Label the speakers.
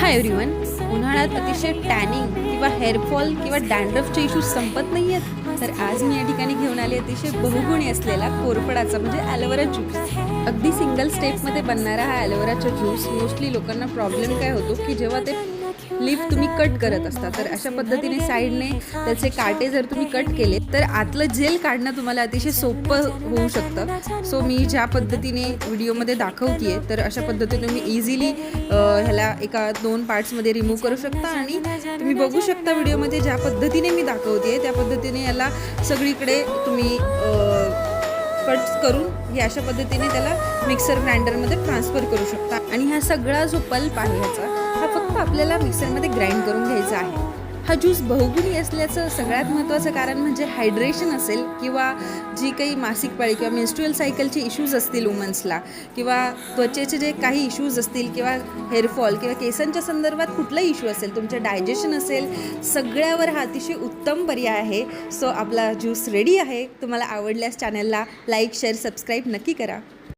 Speaker 1: Hi everyone. उन्हाळ्यात अतिशय tanning किंवा हेअरफॉल किंवा डॅन्ड्रफचे इश्यूज संपत नाही आहेत, तर आज मी या ठिकाणी घेऊन आले अतिशय बहुगुणी असलेला कोरफडाचा म्हणजे ॲलोवेरा ज्यूस. अगदी सिंगल स्टेपमध्ये बनणारा हा ॲलोवेराचा ज्यूस. मोस्टली लोकांना प्रॉब्लेम काय होतो की जेव्हा ते लीफ तुम्ही कट करत असता, तर अशा पद्धतीने साईडने त्याचे काटे जर तुम्ही कट केले तर आतलं जेल काढणं तुम्हाला अतिशय सोपं होऊ शकतं. सो मी ज्या पद्धतीने व्हिडिओमध्ये दाखवते तर अशा पद्धतीने तुम्ही इझिली ह्याला एका 2 पार्ट्समध्ये रिमूव्ह करू शकता. आणि तुम्ही बघू शकता व्हिडिओमध्ये ज्या पद्धतीने मी दाखवते त्या पद्धतीने याला सगळीकडे तुम्ही कट करून हे अशा पद्धतीने त्याला मिक्सर ग्राइंडरमध्ये ट्रान्सफर करू शकता. आणि हा सगळा जो पल्प आहे ह्याचा, हा फक्त आपल्याला मिक्सरमध्ये ग्राइंड करून घ्यायचा आहे. हा ज्यूस बहुगुणी असल्याचं सगळ्यात महत्त्वाचं कारण म्हणजे हायड्रेशन असेल किंवा जी काही मासिक पाळी किंवा मेन्स्ट्रुअल सायकलचे इश्यूज असतील वुमन्सला, किंवा त्वचेचे जे काही इश्यूज असतील किंवा हेअरफॉल किंवा केसांच्या संदर्भात कुठलाही इश्यू असेल, तुमचं डायजेशन असेल, सगळ्यावर हा अतिशय उत्तम पर्याय आहे. सो आपला ज्यूस रेडी आहे. तुम्हाला आवडल्यास चॅनलला लाईक, शेअर, सबस्क्राईब नक्की करा.